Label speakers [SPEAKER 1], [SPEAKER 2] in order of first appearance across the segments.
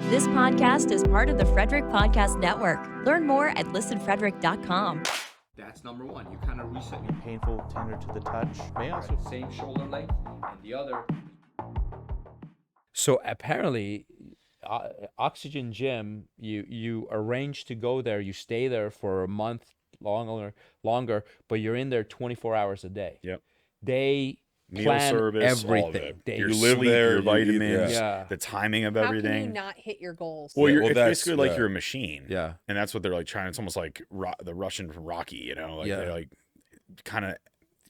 [SPEAKER 1] This podcast is part of the Frederick Podcast Network. Learn more at listenfrederick.com.
[SPEAKER 2] That's number one. You kind of reset your
[SPEAKER 3] Painful, tender to the touch. May also
[SPEAKER 2] same shoulder length, and the other. So apparently, Oxygen Gym, you arrange to go there. You stay there for a month longer, but you're in there 24 hours a day.
[SPEAKER 4] Yep.
[SPEAKER 2] They
[SPEAKER 4] Meal
[SPEAKER 2] plan
[SPEAKER 4] service, all of
[SPEAKER 2] everything.
[SPEAKER 4] it.
[SPEAKER 2] Your
[SPEAKER 4] You live
[SPEAKER 2] sleep,
[SPEAKER 4] there,
[SPEAKER 2] your
[SPEAKER 4] you eat,
[SPEAKER 2] vitamins,
[SPEAKER 4] yeah. The timing of
[SPEAKER 5] How
[SPEAKER 4] everything.
[SPEAKER 5] can you not hit your goals?
[SPEAKER 4] Well,
[SPEAKER 3] Yeah,
[SPEAKER 4] it's
[SPEAKER 3] that's-
[SPEAKER 4] basically like
[SPEAKER 3] yeah.
[SPEAKER 4] you're a machine.
[SPEAKER 2] Yeah.
[SPEAKER 4] And that's what they're like trying. It's almost like the Russian from Rocky, you know? Like they're like kind of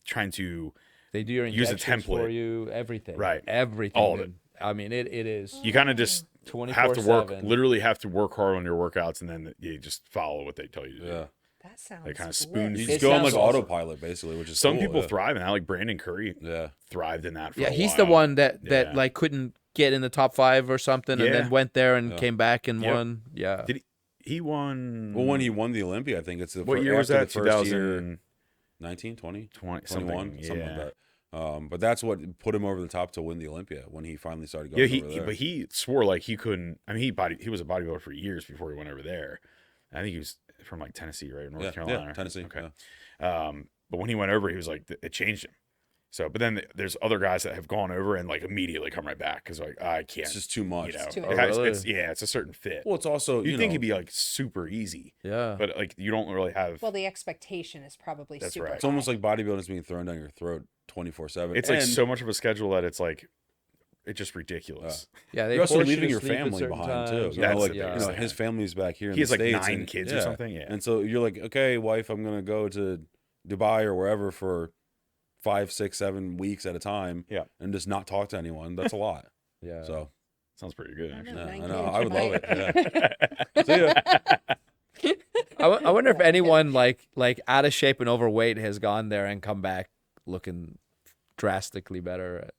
[SPEAKER 4] trying to
[SPEAKER 2] They do your
[SPEAKER 4] use a
[SPEAKER 2] injections for
[SPEAKER 4] template.
[SPEAKER 2] you, everything.
[SPEAKER 4] Right.
[SPEAKER 2] Everything.
[SPEAKER 4] All of it.
[SPEAKER 2] I mean, it is
[SPEAKER 4] You kind of just
[SPEAKER 2] 24/7.
[SPEAKER 4] have to work, literally have to work hard on your workouts, and then you just follow what they tell you to do.
[SPEAKER 3] Yeah.
[SPEAKER 5] That sounds
[SPEAKER 4] They kind of
[SPEAKER 5] bliss.
[SPEAKER 4] spoon
[SPEAKER 3] You
[SPEAKER 4] you.
[SPEAKER 3] just
[SPEAKER 2] It
[SPEAKER 3] go on
[SPEAKER 2] sounds
[SPEAKER 3] like
[SPEAKER 2] awesome.
[SPEAKER 3] autopilot, basically, which is
[SPEAKER 4] Some
[SPEAKER 3] cool,
[SPEAKER 4] people
[SPEAKER 3] yeah.
[SPEAKER 4] thrive in that, like Brandon Curry
[SPEAKER 3] Yeah.
[SPEAKER 4] thrived in that for
[SPEAKER 2] Yeah,
[SPEAKER 4] a
[SPEAKER 2] he's
[SPEAKER 4] while.
[SPEAKER 2] the one that
[SPEAKER 4] Yeah.
[SPEAKER 2] like couldn't get in the top 5 or something, and
[SPEAKER 4] Yeah.
[SPEAKER 2] then went there and
[SPEAKER 3] Yeah.
[SPEAKER 2] came back and
[SPEAKER 4] Yep.
[SPEAKER 2] won. Yeah.
[SPEAKER 4] Did he won?
[SPEAKER 3] Well, when he won the Olympia, I think it's the
[SPEAKER 4] What
[SPEAKER 3] fir-
[SPEAKER 4] year was
[SPEAKER 3] after
[SPEAKER 4] that?
[SPEAKER 3] the first year,
[SPEAKER 4] 2020,
[SPEAKER 3] 19, 20,
[SPEAKER 4] 21,
[SPEAKER 3] 21, something
[SPEAKER 4] yeah.
[SPEAKER 3] like that. But that's what put him over the top to win the Olympia when he finally started
[SPEAKER 4] Yeah,
[SPEAKER 3] going over there.
[SPEAKER 4] but he swore like he couldn't. I mean, he was a bodybuilder for years before he went over there. I think he was from like Tennessee, right, North Carolina.
[SPEAKER 3] Yeah, Tennessee.
[SPEAKER 4] Okay.
[SPEAKER 3] Yeah.
[SPEAKER 4] But when he went over, he was like, it changed him. So, but then there's other guys that have gone over and like immediately come right back because like I can't.
[SPEAKER 3] It's just too much.
[SPEAKER 4] You know,
[SPEAKER 5] too
[SPEAKER 4] it
[SPEAKER 5] much.
[SPEAKER 4] has-
[SPEAKER 2] Oh, really?
[SPEAKER 4] it's a certain fit.
[SPEAKER 3] Well, it's also
[SPEAKER 4] you
[SPEAKER 3] you
[SPEAKER 4] think
[SPEAKER 3] know,
[SPEAKER 4] it'd be like super easy,
[SPEAKER 2] Yeah.
[SPEAKER 4] but like you don't really have.
[SPEAKER 5] Well, the expectation is probably
[SPEAKER 4] That's
[SPEAKER 5] super
[SPEAKER 4] right.
[SPEAKER 3] it's almost like bodybuilding is being thrown down your throat 24/7.
[SPEAKER 4] it's like so much of a schedule that it's like it's just ridiculous.
[SPEAKER 2] Yeah, they
[SPEAKER 3] You're also
[SPEAKER 2] force you
[SPEAKER 3] leaving
[SPEAKER 2] to
[SPEAKER 3] your
[SPEAKER 2] sleep at
[SPEAKER 3] family
[SPEAKER 2] certain
[SPEAKER 3] behind too.
[SPEAKER 2] times.
[SPEAKER 3] You know,
[SPEAKER 4] That's
[SPEAKER 3] like
[SPEAKER 4] the
[SPEAKER 3] you
[SPEAKER 4] biggest
[SPEAKER 3] know,
[SPEAKER 4] thing.
[SPEAKER 3] his family's back here.
[SPEAKER 4] He
[SPEAKER 3] in
[SPEAKER 4] has
[SPEAKER 3] the
[SPEAKER 4] like
[SPEAKER 3] States
[SPEAKER 4] 9
[SPEAKER 3] and-
[SPEAKER 4] kids or something. Yeah.
[SPEAKER 3] And so you're like, okay, wife, I'm gonna go to Dubai or wherever for 5, 6, 7 weeks at a time.
[SPEAKER 4] Yeah.
[SPEAKER 3] And just not talk to anyone. That's a lot.
[SPEAKER 2] Yeah.
[SPEAKER 3] So
[SPEAKER 4] Sounds pretty good.
[SPEAKER 5] I
[SPEAKER 4] Actually.
[SPEAKER 5] know,
[SPEAKER 3] yeah, I
[SPEAKER 5] 9
[SPEAKER 3] know.
[SPEAKER 5] kids,
[SPEAKER 3] I would love
[SPEAKER 5] right?
[SPEAKER 3] it. Yeah. See ya.
[SPEAKER 2] I wonder if anyone like out of shape and overweight has gone there and come back looking drastically better.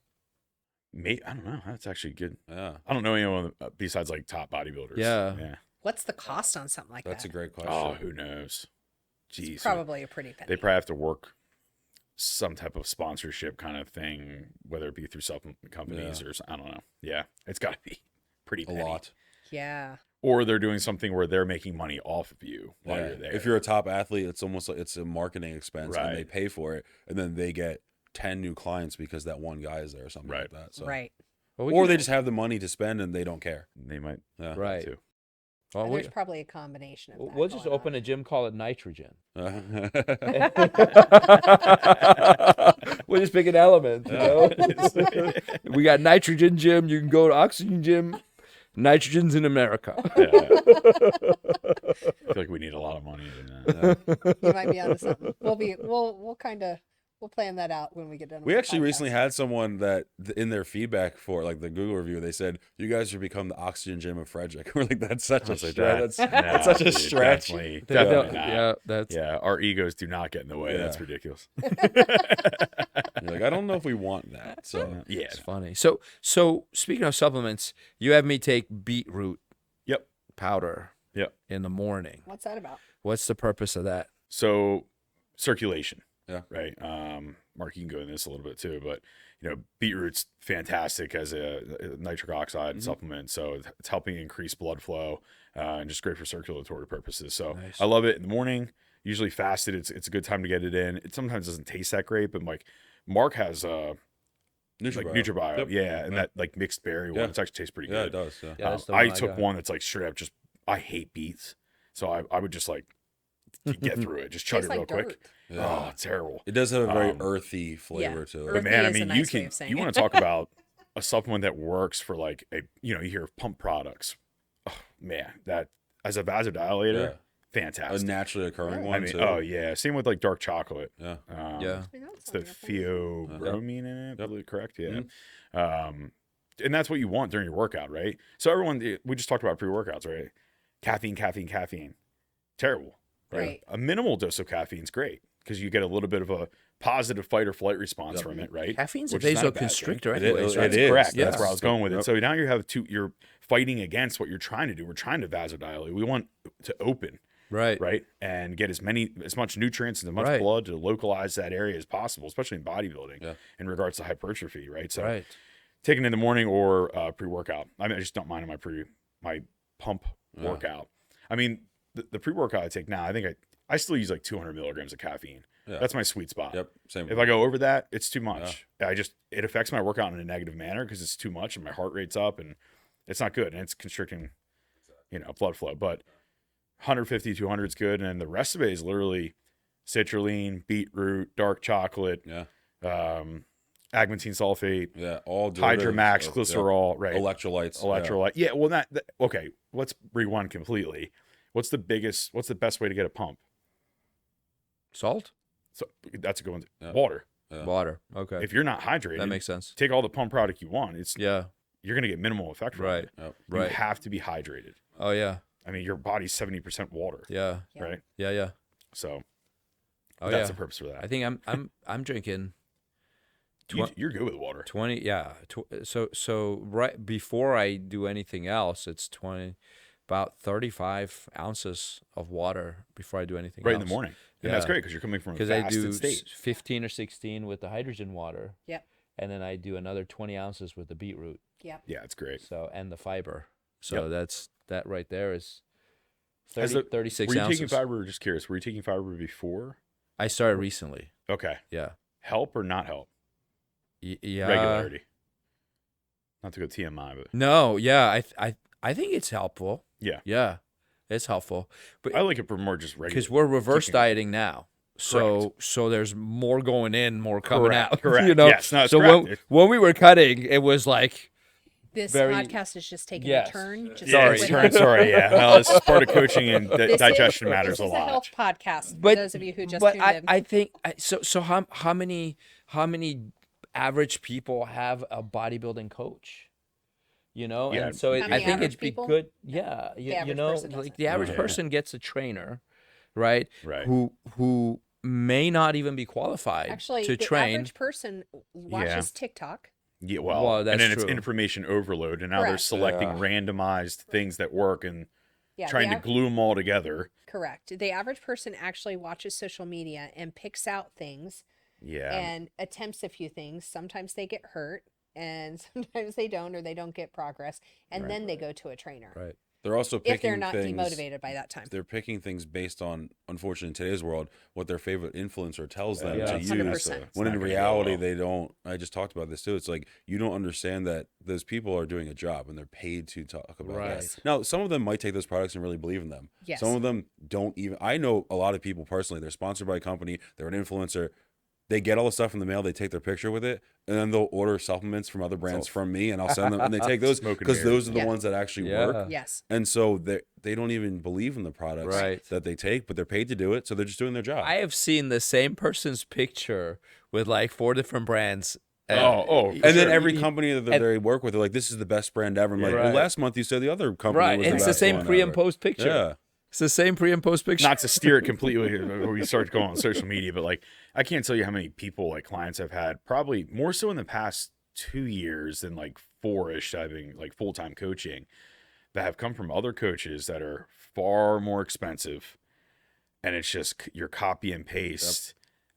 [SPEAKER 4] I don't know. That's actually good.
[SPEAKER 3] Yeah.
[SPEAKER 4] I don't know anyone besides like top bodybuilders.
[SPEAKER 2] Yeah.
[SPEAKER 4] Yeah.
[SPEAKER 5] What's the cost on something like
[SPEAKER 3] That's a
[SPEAKER 5] that?
[SPEAKER 3] great question.
[SPEAKER 4] Oh, who knows? Jeez.
[SPEAKER 5] It's probably a pretty penny.
[SPEAKER 4] They probably have to work some type of sponsorship kind of thing, whether it be through supplement companies or I don't know. Yeah, it's got to be pretty
[SPEAKER 3] a
[SPEAKER 4] penny.
[SPEAKER 3] lot.
[SPEAKER 5] Yeah.
[SPEAKER 4] Or they're doing something where they're making money off of you while
[SPEAKER 3] Yeah.
[SPEAKER 4] you're there.
[SPEAKER 3] If you're a top athlete, it's almost like it's a marketing expense and they
[SPEAKER 4] Right.
[SPEAKER 3] pay for it and then they get 10 new clients because that one guy is there or something like
[SPEAKER 4] Right.
[SPEAKER 3] that. So
[SPEAKER 5] Right.
[SPEAKER 2] Well,
[SPEAKER 3] or they just have the money to spend and they don't care.
[SPEAKER 4] they might
[SPEAKER 3] Yeah.
[SPEAKER 2] Right.
[SPEAKER 4] too.
[SPEAKER 2] Well,
[SPEAKER 5] There's probably a combination of that.
[SPEAKER 2] we'll just
[SPEAKER 5] going
[SPEAKER 2] open
[SPEAKER 5] on.
[SPEAKER 2] a gym, call it Nitrogen.
[SPEAKER 3] Uh,
[SPEAKER 2] We'll just pick an element. You know? We got Nitrogen Gym. You can go to Oxygen Gym. Nitrogen's in America.
[SPEAKER 4] Yeah. I feel like we need a lot of money in that.
[SPEAKER 5] You might be onto something. We'll plan that out when we get done.
[SPEAKER 3] we
[SPEAKER 5] with the
[SPEAKER 3] actually recently
[SPEAKER 5] podcast.
[SPEAKER 3] had someone that in their feedback for like the Google review, they said, you guys should become the Oxygen Gym of Frederick. We're like, that's such a
[SPEAKER 4] It's like
[SPEAKER 3] stretch.
[SPEAKER 4] that.
[SPEAKER 3] That's
[SPEAKER 4] No,
[SPEAKER 3] such a
[SPEAKER 4] dude,
[SPEAKER 3] stretch.
[SPEAKER 4] Definitely,
[SPEAKER 2] They
[SPEAKER 4] definitely
[SPEAKER 2] don't-
[SPEAKER 4] not.
[SPEAKER 2] yeah, that's
[SPEAKER 4] Yeah, our egos do not get in the way.
[SPEAKER 3] Yeah.
[SPEAKER 4] That's ridiculous.
[SPEAKER 3] You're like, I don't know if we want that. So
[SPEAKER 4] Yeah.
[SPEAKER 2] it's funny. So speaking of supplements, you have me take beetroot
[SPEAKER 4] Yep.
[SPEAKER 2] powder
[SPEAKER 4] Yep.
[SPEAKER 2] in the morning.
[SPEAKER 5] What's that about?
[SPEAKER 2] What's the purpose of that?
[SPEAKER 4] So circulation.
[SPEAKER 3] Yeah.
[SPEAKER 4] Right. Mark, you can go into this a little bit too, but you know, beetroot's fantastic as a nitric oxide supplement. So it's helping increase blood flow and just great for circulatory purposes. So
[SPEAKER 2] Nice.
[SPEAKER 4] I love it in the morning. Usually fasted, it's a good time to get it in. It sometimes doesn't taste that great, but like Mark has like NutriBio,
[SPEAKER 3] Yep.
[SPEAKER 4] yeah, and that like mixed berry
[SPEAKER 3] Yeah.
[SPEAKER 4] one, it actually tastes pretty
[SPEAKER 3] Yeah,
[SPEAKER 4] good.
[SPEAKER 3] it does. Yeah.
[SPEAKER 2] Yeah, that's the
[SPEAKER 4] I
[SPEAKER 2] one
[SPEAKER 4] took
[SPEAKER 2] got.
[SPEAKER 4] one that's like straight up just I hate beets, so I would just like get through it, just chug
[SPEAKER 5] Tastes
[SPEAKER 4] it real
[SPEAKER 5] like
[SPEAKER 4] quick.
[SPEAKER 5] dirt.
[SPEAKER 3] Yeah.
[SPEAKER 4] Oh, it's terrible.
[SPEAKER 3] It does have a very
[SPEAKER 4] Um,
[SPEAKER 3] earthy flavor to
[SPEAKER 5] Earthy
[SPEAKER 3] it.
[SPEAKER 4] But man, I
[SPEAKER 5] is a
[SPEAKER 4] mean,
[SPEAKER 5] nice way of saying
[SPEAKER 4] you
[SPEAKER 5] it.
[SPEAKER 4] want to talk about a supplement that works for like you hear of pump products. Oh, man, that as a vasodilator,
[SPEAKER 3] Yeah. A
[SPEAKER 4] fantastic.
[SPEAKER 3] naturally occurring
[SPEAKER 5] Really?
[SPEAKER 3] one
[SPEAKER 4] I mean,
[SPEAKER 3] too.
[SPEAKER 4] oh yeah, same with like dark chocolate.
[SPEAKER 3] Yeah.
[SPEAKER 2] Yeah.
[SPEAKER 4] It's the theobromine in it,
[SPEAKER 3] Yep.
[SPEAKER 4] really correct? Yeah.
[SPEAKER 3] Mm-hmm.
[SPEAKER 4] And that's what you want during your workout, right? So everyone, we just talked about pre-workouts, right? Caffeine. Terrible, right?
[SPEAKER 5] Right.
[SPEAKER 4] A minimal dose of caffeine is great because you get a little bit of a positive fight or flight response
[SPEAKER 3] Yep.
[SPEAKER 4] from it, right?
[SPEAKER 2] Caffeine's a
[SPEAKER 4] Which is not a bad
[SPEAKER 2] vasoconstrictor
[SPEAKER 3] thing.
[SPEAKER 2] anyways,
[SPEAKER 3] It
[SPEAKER 2] right?
[SPEAKER 3] is.
[SPEAKER 4] That's correct.
[SPEAKER 2] Yeah.
[SPEAKER 4] That's where I was going with it.
[SPEAKER 3] Yep.
[SPEAKER 4] So now you're fighting against what you're trying to do. We're trying to vasodilate. We want to open,
[SPEAKER 2] Right.
[SPEAKER 4] right, and get as much nutrients and as much
[SPEAKER 2] Right.
[SPEAKER 4] blood to localize that area as possible, especially in bodybuilding
[SPEAKER 3] Yeah.
[SPEAKER 4] in regards to hypertrophy, right? So
[SPEAKER 2] Right.
[SPEAKER 4] taking it in the morning or pre-workout. I mean, I just don't mind in my my pump workout. I mean, the pre-workout I take now, I think I still use like 200 milligrams of caffeine.
[SPEAKER 3] Yeah.
[SPEAKER 4] That's my sweet spot.
[SPEAKER 3] Yep. Same.
[SPEAKER 4] If I go over that, it's too much. It affects my workout in a negative manner because it's too much and my heart rate's up and it's not good and it's constricting, blood flow. But 150, 200 is good, and then the rest of it is literally citrulline, beetroot, dark chocolate, agmatine sulfate,
[SPEAKER 3] all
[SPEAKER 4] Hydromax, glycerol, right?
[SPEAKER 3] Electrolytes.
[SPEAKER 4] Yeah. Well, okay. Let's rewind completely. What's the best way to get a pump?
[SPEAKER 2] Salt?
[SPEAKER 4] So that's a good one. Water.
[SPEAKER 2] Water. Okay.
[SPEAKER 4] If you're not hydrated,
[SPEAKER 2] That makes sense.
[SPEAKER 4] take all the pump product you want.
[SPEAKER 2] Yeah.
[SPEAKER 4] You're going to get minimal effect from
[SPEAKER 2] Right.
[SPEAKER 4] it.
[SPEAKER 3] Yep.
[SPEAKER 4] You
[SPEAKER 2] Right.
[SPEAKER 4] have to be hydrated.
[SPEAKER 2] Oh, yeah.
[SPEAKER 4] I mean, your body's 70% water.
[SPEAKER 2] Yeah.
[SPEAKER 5] Yeah.
[SPEAKER 4] Right.
[SPEAKER 2] Yeah, yeah.
[SPEAKER 4] So
[SPEAKER 2] Oh,
[SPEAKER 4] that's
[SPEAKER 2] yeah.
[SPEAKER 4] the purpose for that.
[SPEAKER 2] I think I'm drinking
[SPEAKER 4] You're good with water.
[SPEAKER 2] 20, yeah. So right before I do anything else, it's about 35 ounces of water before I do anything
[SPEAKER 4] Right
[SPEAKER 2] else.
[SPEAKER 4] in the morning. And that's
[SPEAKER 2] Yeah.
[SPEAKER 4] great because you're coming from a
[SPEAKER 2] Because I
[SPEAKER 4] fasted
[SPEAKER 2] do
[SPEAKER 4] state.
[SPEAKER 2] 15 or 16 with the hydrogen water.
[SPEAKER 5] Yep.
[SPEAKER 2] And then I do another 20 ounces with the beetroot.
[SPEAKER 5] Yep.
[SPEAKER 4] Yeah, it's great.
[SPEAKER 2] So, and the fiber. So
[SPEAKER 4] Yep.
[SPEAKER 2] that right there is
[SPEAKER 4] Has
[SPEAKER 2] 36
[SPEAKER 4] Were you
[SPEAKER 2] ounces.
[SPEAKER 4] taking fiber? Just curious. Were you taking fiber before?
[SPEAKER 2] I started recently.
[SPEAKER 4] Okay.
[SPEAKER 2] Yeah.
[SPEAKER 4] Help or not help?
[SPEAKER 2] Yeah.
[SPEAKER 4] Regularity. Not to go TMI, but
[SPEAKER 2] No, yeah, I think it's helpful.
[SPEAKER 4] yeah.
[SPEAKER 2] Yeah. It's helpful. But
[SPEAKER 4] I like it for more just regular.
[SPEAKER 2] because we're reverse
[SPEAKER 4] kicking.
[SPEAKER 2] dieting now. So there's more going in, more coming
[SPEAKER 4] Correct,
[SPEAKER 2] out.
[SPEAKER 4] correct.
[SPEAKER 2] You know?
[SPEAKER 4] Yes, no, it's
[SPEAKER 2] so
[SPEAKER 4] correct.
[SPEAKER 2] when we were cutting, it was like
[SPEAKER 5] This
[SPEAKER 2] Very-
[SPEAKER 5] podcast is just taking
[SPEAKER 2] Yes.
[SPEAKER 5] a turn. Just
[SPEAKER 2] Sorry.
[SPEAKER 5] with-
[SPEAKER 4] Yeah. Well, this is part of coaching and digestion matters
[SPEAKER 5] this
[SPEAKER 4] a
[SPEAKER 5] is a health
[SPEAKER 4] lot.
[SPEAKER 5] podcast. For
[SPEAKER 2] But-
[SPEAKER 5] those of you who just
[SPEAKER 2] but
[SPEAKER 5] tuned in.
[SPEAKER 2] I think so how many average people have a bodybuilding coach? You know,
[SPEAKER 4] Yeah.
[SPEAKER 2] and so
[SPEAKER 5] How
[SPEAKER 2] I
[SPEAKER 5] many
[SPEAKER 2] think
[SPEAKER 5] average
[SPEAKER 2] it'd be
[SPEAKER 5] people?
[SPEAKER 2] good. Yeah,
[SPEAKER 5] The
[SPEAKER 2] you
[SPEAKER 5] average
[SPEAKER 2] know,
[SPEAKER 5] person doesn't.
[SPEAKER 2] like the average
[SPEAKER 4] Yeah.
[SPEAKER 2] person gets a trainer, right?
[SPEAKER 4] Right.
[SPEAKER 2] Who may not even be qualified
[SPEAKER 5] Actually,
[SPEAKER 2] to
[SPEAKER 5] the
[SPEAKER 2] train.
[SPEAKER 5] average person watches TikTok.
[SPEAKER 4] Yeah,
[SPEAKER 2] Well, that's
[SPEAKER 4] and then
[SPEAKER 2] true.
[SPEAKER 4] it's information overload, and now they're
[SPEAKER 5] Correct.
[SPEAKER 4] selecting
[SPEAKER 2] Yeah.
[SPEAKER 4] randomized things that work and
[SPEAKER 5] Yeah,
[SPEAKER 4] trying
[SPEAKER 5] the
[SPEAKER 4] to glue them all together.
[SPEAKER 5] correct. The average person actually watches social media and picks out things
[SPEAKER 4] Yeah.
[SPEAKER 5] and attempts a few things. Sometimes they get hurt and sometimes they don't, or they don't get progress. And then they go to a trainer
[SPEAKER 2] Right.
[SPEAKER 3] They're also picking
[SPEAKER 5] if they're not
[SPEAKER 3] things,
[SPEAKER 5] demotivated by that time.
[SPEAKER 3] They're picking things based on, unfortunately, in today's world, what their favorite influencer tells them
[SPEAKER 2] Yeah.
[SPEAKER 3] to
[SPEAKER 5] 100%.
[SPEAKER 3] use. When in reality, they don't. I just talked about this too. It's like you don't understand that those people are doing a job and they're paid to talk about
[SPEAKER 2] Right.
[SPEAKER 3] that. Now, some of them might take those products and really believe in them.
[SPEAKER 5] Yes.
[SPEAKER 3] Some of them don't even. I know a lot of people personally. They're sponsored by a company. They're an influencer. They get all the stuff in the mail. They take their picture with it, and then they'll order supplements from other brands from me, and I'll send them. And they take those
[SPEAKER 4] Smoke and
[SPEAKER 3] because
[SPEAKER 4] mirrors.
[SPEAKER 3] those are the
[SPEAKER 5] Yeah.
[SPEAKER 3] ones that actually
[SPEAKER 2] Yeah.
[SPEAKER 3] work.
[SPEAKER 5] Yes.
[SPEAKER 3] And so they don't even believe in the products
[SPEAKER 2] Right.
[SPEAKER 3] that they take, but they're paid to do it, so they're just doing their job.
[SPEAKER 2] I have seen the same person's picture with like 4 different brands. And,
[SPEAKER 3] and then
[SPEAKER 4] Sure.
[SPEAKER 3] every company that
[SPEAKER 2] and-
[SPEAKER 3] they work with, they're like, "This is the best brand ever." I'm like,
[SPEAKER 2] Right.
[SPEAKER 3] "Well, last month you said the other company
[SPEAKER 2] right,
[SPEAKER 3] was
[SPEAKER 2] and it's
[SPEAKER 3] the
[SPEAKER 2] the
[SPEAKER 3] best
[SPEAKER 2] same
[SPEAKER 3] one
[SPEAKER 2] pre and
[SPEAKER 3] ever."
[SPEAKER 2] post picture.
[SPEAKER 3] Yeah,
[SPEAKER 2] It's the same pre and post picture.
[SPEAKER 4] Not to steer it completely before we start going on social media, but like I can't tell you how many people, like clients I've had, probably more so in the past 2 years than like 4-ish, having like full-time coaching, that have come from other coaches that are far more expensive, and it's just your copy and paste.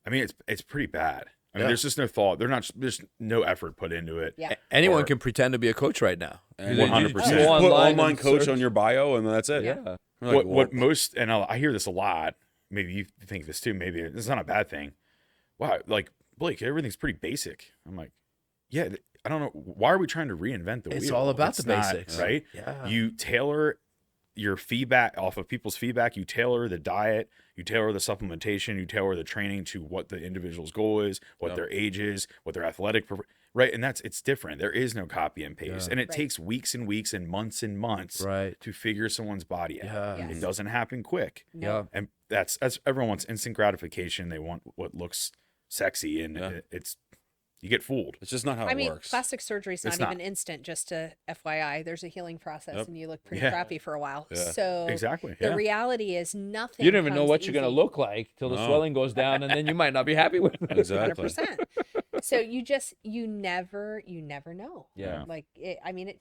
[SPEAKER 4] I mean, it's pretty bad. I mean,
[SPEAKER 3] Yeah.
[SPEAKER 4] there's just no thought. There's no effort put into it.
[SPEAKER 5] Yeah.
[SPEAKER 2] Anyone
[SPEAKER 4] or-
[SPEAKER 2] can pretend to be a coach right now.
[SPEAKER 3] and
[SPEAKER 4] 100%.
[SPEAKER 3] You just put
[SPEAKER 2] Online
[SPEAKER 3] online
[SPEAKER 2] and
[SPEAKER 3] coach
[SPEAKER 2] search.
[SPEAKER 3] on your bio, and that's it.
[SPEAKER 2] Yeah.
[SPEAKER 3] You're like,
[SPEAKER 4] What
[SPEAKER 3] "Well,
[SPEAKER 4] most, and I hear this a lot, maybe you think this too, maybe it's not a bad thing. Wow, like Blake, everything's pretty basic. I'm like, yeah, I don't know. Why are we trying to reinvent the wheel?
[SPEAKER 2] It's all about
[SPEAKER 4] It's
[SPEAKER 2] the
[SPEAKER 4] not,
[SPEAKER 2] basics.
[SPEAKER 4] right?
[SPEAKER 2] Yeah.
[SPEAKER 4] You tailor your feedback off of people's feedback. You tailor the diet, you tailor the supplementation, you tailor the training to what the individual's goal is, what
[SPEAKER 3] Yep.
[SPEAKER 4] their age is, what their athletic, right? And it's different. There is no copy and paste,
[SPEAKER 2] Yeah.
[SPEAKER 4] and it
[SPEAKER 5] Right.
[SPEAKER 4] takes weeks and weeks and months
[SPEAKER 2] Right.
[SPEAKER 4] to figure someone's body out.
[SPEAKER 2] Yeah.
[SPEAKER 5] Yes.
[SPEAKER 4] It doesn't happen quick.
[SPEAKER 5] No.
[SPEAKER 2] Yeah.
[SPEAKER 4] And that's everyone wants instant gratification. They want what looks sexy, and
[SPEAKER 3] Yeah.
[SPEAKER 4] it's you get fooled.
[SPEAKER 3] it's just not how
[SPEAKER 5] I
[SPEAKER 3] it
[SPEAKER 5] mean,
[SPEAKER 3] works."
[SPEAKER 5] plastic surgery is not
[SPEAKER 4] It's not.
[SPEAKER 5] even instant. Just to FYI, there's a healing process,
[SPEAKER 3] Yep.
[SPEAKER 5] and you look pretty
[SPEAKER 4] Yeah.
[SPEAKER 5] crappy for a while.
[SPEAKER 3] Yeah.
[SPEAKER 5] So
[SPEAKER 4] Exactly.
[SPEAKER 5] the
[SPEAKER 4] Yeah.
[SPEAKER 5] reality is nothing.
[SPEAKER 2] You don't even know
[SPEAKER 5] comes
[SPEAKER 2] what you're going to
[SPEAKER 5] easy.
[SPEAKER 2] look like till the
[SPEAKER 3] No.
[SPEAKER 2] swelling goes down, and then you might not be happy with it.
[SPEAKER 3] Exactly.
[SPEAKER 5] 100%. So you never know.
[SPEAKER 2] Yeah.
[SPEAKER 5] Like it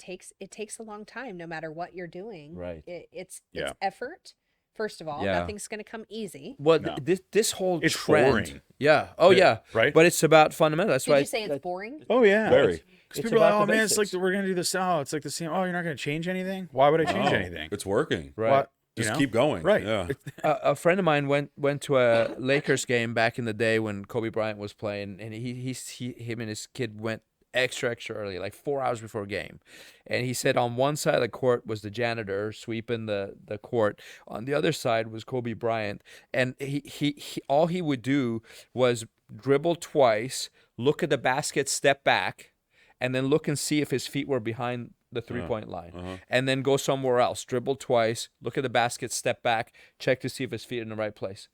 [SPEAKER 5] takes a long time, no matter what you're doing.
[SPEAKER 2] Right.
[SPEAKER 5] It's
[SPEAKER 4] Yeah.
[SPEAKER 5] effort, First of all,
[SPEAKER 2] Yeah.
[SPEAKER 5] nothing's going to come easy.
[SPEAKER 2] Well,
[SPEAKER 4] No.
[SPEAKER 2] this whole
[SPEAKER 4] It's
[SPEAKER 2] trend.
[SPEAKER 4] boring.
[SPEAKER 2] Yeah. Oh yeah.
[SPEAKER 4] Right?
[SPEAKER 2] But it's about fundamentals. That's
[SPEAKER 5] Did
[SPEAKER 2] why
[SPEAKER 5] you say it's boring?
[SPEAKER 4] Oh yeah,
[SPEAKER 3] Very.
[SPEAKER 4] Because
[SPEAKER 2] It's
[SPEAKER 4] people are like,
[SPEAKER 2] about
[SPEAKER 4] oh
[SPEAKER 2] the
[SPEAKER 4] man, it's like
[SPEAKER 2] basics.
[SPEAKER 4] we're gonna do this. Oh, it's like the same. Oh, you're not gonna change anything. Why would I change
[SPEAKER 3] Oh,
[SPEAKER 4] anything?
[SPEAKER 3] It's working.
[SPEAKER 2] right.
[SPEAKER 4] What? You
[SPEAKER 3] Just
[SPEAKER 4] know?
[SPEAKER 3] keep going.
[SPEAKER 4] Right.
[SPEAKER 3] Yeah.
[SPEAKER 2] A friend of mine went to a Lakers game back in the day when Kobe Bryant was playing, and him and his kid went extra early, like 4 hours before game. And he said on one side of the court was the janitor sweeping the court. On the other side was Kobe Bryant, and he all he would do was dribble twice, look at the basket, step back, and then look and see if his feet were behind the 3-point line, and then go somewhere else, dribble twice, look at the basket, step back, check to see if his feet are in the right place.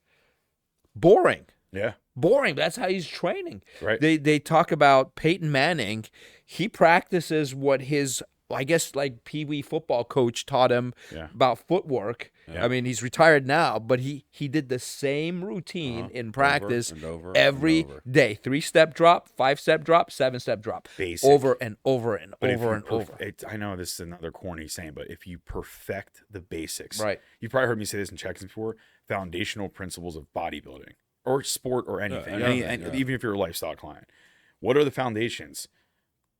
[SPEAKER 2] Boring.
[SPEAKER 4] Yeah.
[SPEAKER 2] Boring. That's how he's training.
[SPEAKER 4] Right.
[SPEAKER 2] They talk about Peyton Manning. He practices what his, I guess, like Pee-wee football coach taught him
[SPEAKER 4] Yeah.
[SPEAKER 2] about footwork.
[SPEAKER 3] Yeah.
[SPEAKER 2] I mean, he's retired now, but he did the same routine in practice
[SPEAKER 3] and over
[SPEAKER 2] every
[SPEAKER 3] and over.
[SPEAKER 2] day. 3-step drop, 5-step drop, 7-step drop.
[SPEAKER 4] Basic.
[SPEAKER 2] Over and over and
[SPEAKER 4] But if
[SPEAKER 2] over
[SPEAKER 4] you
[SPEAKER 2] and over.
[SPEAKER 4] I know this is another corny saying, but if you perfect the basics,
[SPEAKER 2] Right.
[SPEAKER 4] You probably heard me say this in check-ins before. Foundational principles of bodybuilding or sport or anything,
[SPEAKER 3] anything, yeah.
[SPEAKER 4] even if you're a lifestyle client. What are the foundations?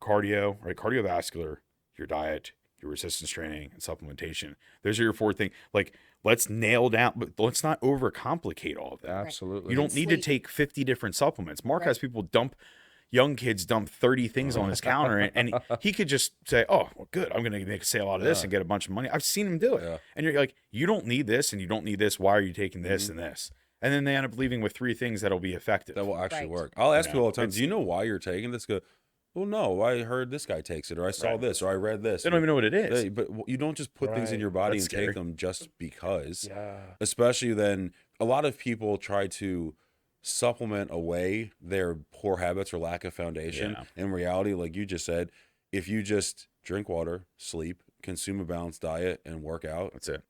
[SPEAKER 4] Cardio, right? Cardiovascular, your diet, your resistance training, and supplementation. Those are your 4 things. Like, let's nail down, but let's not overcomplicate all of that.
[SPEAKER 2] Absolutely.
[SPEAKER 4] You don't need to
[SPEAKER 5] Sleep.
[SPEAKER 4] take 50 different supplements. Mark
[SPEAKER 5] Right.
[SPEAKER 4] has people young kids dump 30 things on his counter, and he could just say, oh, well, good, I'm going to make a sale out of this and get a bunch of money. I've seen him do it.
[SPEAKER 3] Yeah.
[SPEAKER 4] And you're like, you don't need this and you don't need this. Why are you taking this and this? And then they end up leaving with 3 things that'll be effective.
[SPEAKER 3] That will actually
[SPEAKER 5] Right.
[SPEAKER 3] work. I'll ask
[SPEAKER 4] Yeah.
[SPEAKER 3] people all the time,
[SPEAKER 4] It's-
[SPEAKER 3] do you know why you're taking this? Go, well, no, I heard this guy takes it, or I saw
[SPEAKER 4] Right.
[SPEAKER 3] this, or I read this.
[SPEAKER 4] They don't even know what it is.
[SPEAKER 3] But you don't just put things in
[SPEAKER 2] Right.
[SPEAKER 3] your body
[SPEAKER 4] That's
[SPEAKER 3] and take
[SPEAKER 4] scary.
[SPEAKER 3] them just because.
[SPEAKER 2] Yeah.
[SPEAKER 3] Especially then, a lot of people try to supplement away their poor habits or lack of foundation.
[SPEAKER 4] Yeah.
[SPEAKER 3] In reality, like you just said, if you just drink water, sleep, consume a balanced diet, and work out,
[SPEAKER 4] That's it.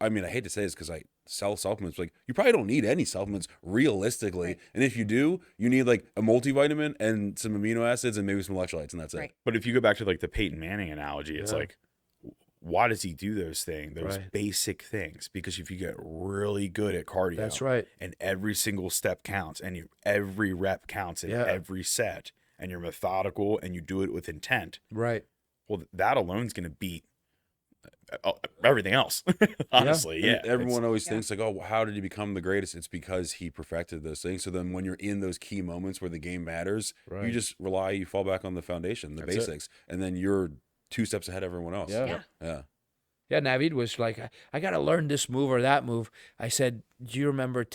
[SPEAKER 3] I mean, I hate to say this because I sell supplements. Like, you probably don't need any supplements realistically.
[SPEAKER 5] Right.
[SPEAKER 3] And if you do, you need like a multivitamin and some amino acids and maybe some electrolytes, and that's it.
[SPEAKER 5] Right.
[SPEAKER 4] But if you go back to like the Peyton Manning analogy, it's
[SPEAKER 2] Yeah.
[SPEAKER 4] like, why does he do those
[SPEAKER 2] Right.
[SPEAKER 4] basic things? Because if you get really good at cardio,
[SPEAKER 2] That's right.
[SPEAKER 4] and every single step counts, and every rep counts in
[SPEAKER 2] Yeah.
[SPEAKER 4] every set, and you're methodical and you do it with intent,
[SPEAKER 2] Right.
[SPEAKER 4] well, that alone is going to beat everything else. Honestly,
[SPEAKER 3] And
[SPEAKER 4] yeah.
[SPEAKER 3] everyone always
[SPEAKER 5] Yeah.
[SPEAKER 3] thinks like, oh, how did he become the greatest? It's because he perfected those things. So then when you're in those key moments where the game matters, you
[SPEAKER 2] Right.
[SPEAKER 3] just you fall back on the foundation, the
[SPEAKER 4] That's it.
[SPEAKER 3] basics, and then you're 2 steps ahead of everyone else.
[SPEAKER 2] Yeah.
[SPEAKER 5] Yeah.
[SPEAKER 3] Yeah.
[SPEAKER 2] Yeah, Navid was like, I got to learn this move or that move. I said, do you remember